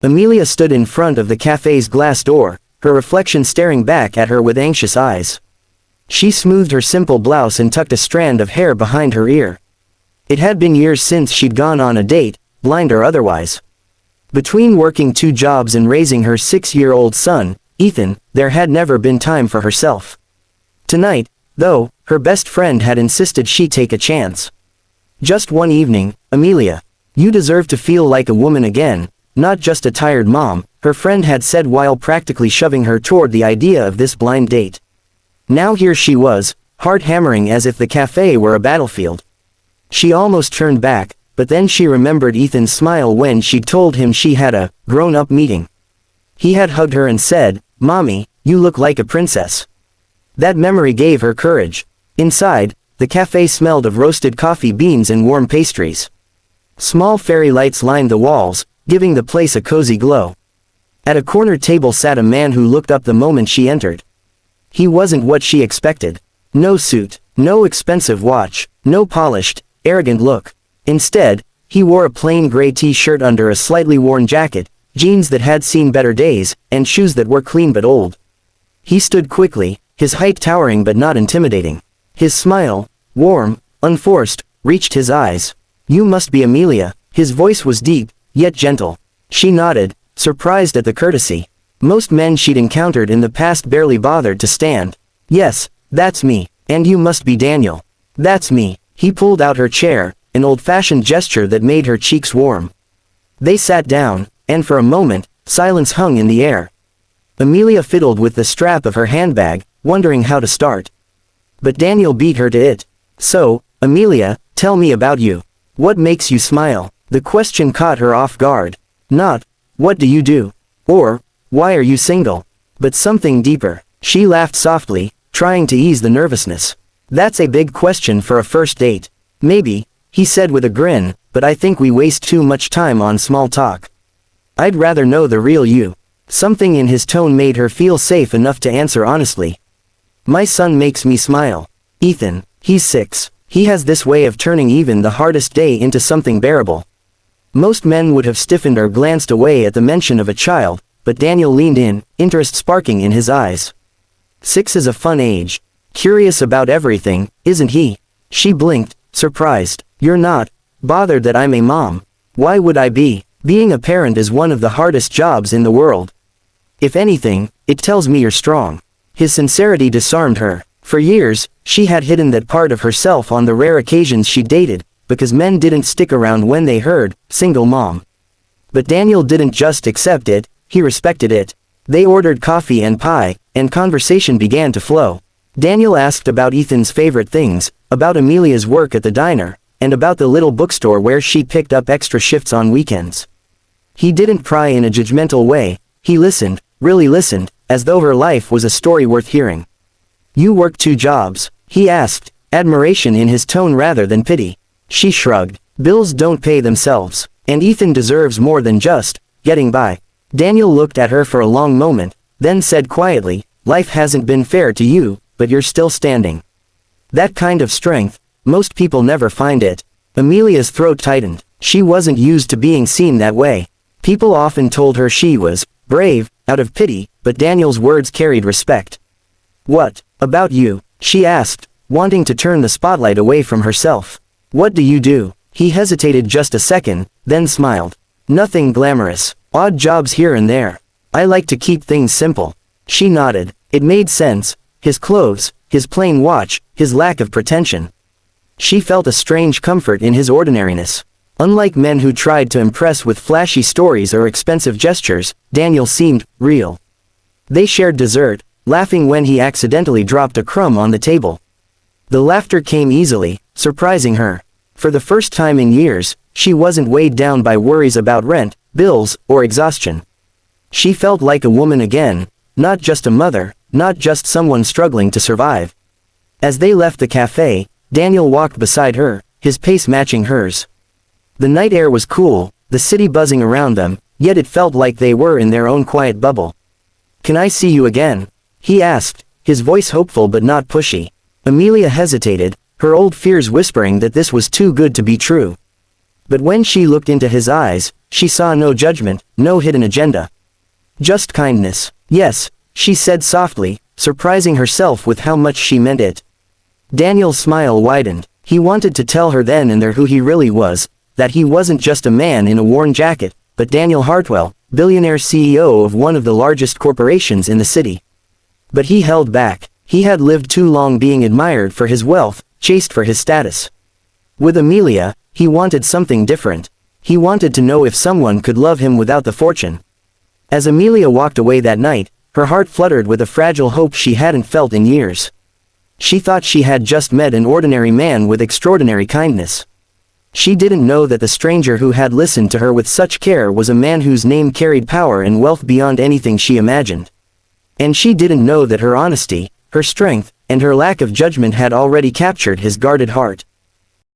Amelia stood in front of the cafe's glass door, her reflection staring back at her with anxious eyes. She smoothed her simple blouse and tucked a strand of hair behind her ear. It had been years since she'd gone on a date, blind or otherwise. Between working 2 jobs and raising her 6-year-old son, Ethan, there had never been time for herself. Tonight, though, her best friend had insisted she take a chance. Just one evening, Amelia. You deserve to feel like a woman again, not just a tired mom, her friend had said while practically shoving her toward the idea of this blind date. Now here she was, heart hammering as if the cafe were a battlefield. She almost turned back, but then she remembered Ethan's smile when she'd told him she had a grown-up meeting. He had hugged her and said, "Mommy, you look like a princess." That memory gave her courage. Inside, the cafe smelled of roasted coffee beans and warm pastries. Small fairy lights lined the walls, giving the place a cozy glow. At a corner table sat a man who looked up the moment she entered. He wasn't what she expected. No suit, no expensive watch, no polished, arrogant look. Instead, he wore a plain gray t-shirt under a slightly worn jacket, jeans that had seen better days, and shoes that were clean but old. He stood quickly, his height towering but not intimidating. His smile, warm, unforced, reached his eyes. "You must be Amelia." His voice was deep, yet gentle. She nodded, surprised at the courtesy. Most men she'd encountered in the past barely bothered to stand. "Yes, that's me. And you must be Daniel." "That's me." He pulled out her chair, an old-fashioned gesture that made her cheeks warm. They sat down, and for a moment, silence hung in the air. Amelia fiddled with the strap of her handbag, wondering how to start. But Daniel beat her to it. "So, Amelia, tell me about you. What makes you smile?" The question caught her off guard. Not, "What do you do?" or, "Why are you single?" but something deeper. She laughed softly, trying to ease the nervousness. "That's a big question for a first date." "Maybe," he said with a grin, "but I think we waste too much time on small talk. I'd rather know the real you." Something in his tone made her feel safe enough to answer honestly. "My son makes me smile. Ethan, he's 6. He has this way of turning even the hardest day into something bearable." Most men would have stiffened or glanced away at the mention of a child, but Daniel leaned in, interest sparking in his eyes. 6 is a fun age. Curious about everything, isn't he? She blinked, surprised. "You're not bothered that I'm a mom?" "Why would I be? Being a parent is one of the hardest jobs in the world. If anything, it tells me you're strong." His sincerity disarmed her. For years, she had hidden that part of herself on the rare occasions she dated, because men didn't stick around when they heard, "single mom." But Daniel didn't just accept it, he respected it. They ordered coffee and pie, and conversation began to flow. Daniel asked about Ethan's favorite things, about Amelia's work at the diner, and about the little bookstore where she picked up extra shifts on weekends. He didn't pry in a judgmental way, he listened, really listened, as though her life was a story worth hearing. "You work 2 jobs?" he asked, admiration in his tone rather than pity. She shrugged. "Bills don't pay themselves, and Ethan deserves more than just getting by." Daniel looked at her for a long moment, then said quietly, "Life hasn't been fair to you, but you're still standing. That kind of strength, most people never find it." Amelia's throat tightened. She wasn't used to being seen that way. People often told her she was brave, out of pity, but Daniel's words carried respect. "What about you?" she asked, wanting to turn the spotlight away from herself. "What do you do?" He hesitated just a second, then smiled. "Nothing glamorous. Odd jobs here and there. I like to keep things simple." She nodded. It made sense. His clothes, his plain watch, his lack of pretension. She felt a strange comfort in his ordinariness. Unlike men who tried to impress with flashy stories or expensive gestures, Daniel seemed real. They shared dessert, laughing when he accidentally dropped a crumb on the table. The laughter came easily, surprising her. For the first time in years, she wasn't weighed down by worries about rent, bills, or exhaustion. She felt like a woman again, not just a mother, not just someone struggling to survive. As they left the cafe, Daniel walked beside her, his pace matching hers. The night air was cool, the city buzzing around them, yet it felt like they were in their own quiet bubble. "Can I see you again?" he asked, his voice hopeful but not pushy. Amelia hesitated, her old fears whispering that this was too good to be true. But when she looked into his eyes, she saw no judgment, no hidden agenda. Just kindness. Yes, she said softly, surprising herself with how much she meant it. Daniel's smile widened. He wanted to tell her then and there who he really was, that he wasn't just a man in a worn jacket, but Daniel Hartwell, billionaire CEO of one of the largest corporations in the city. But he held back. He had lived too long being admired for his wealth, chased for his status. With Amelia, he wanted something different. He wanted to know if someone could love him without the fortune. As Amelia walked away that night, her heart fluttered with a fragile hope she hadn't felt in years. She thought she had just met an ordinary man with extraordinary kindness. She didn't know that the stranger who had listened to her with such care was a man whose name carried power and wealth beyond anything she imagined. And she didn't know that her honesty, her strength, and her lack of judgment had already captured his guarded heart.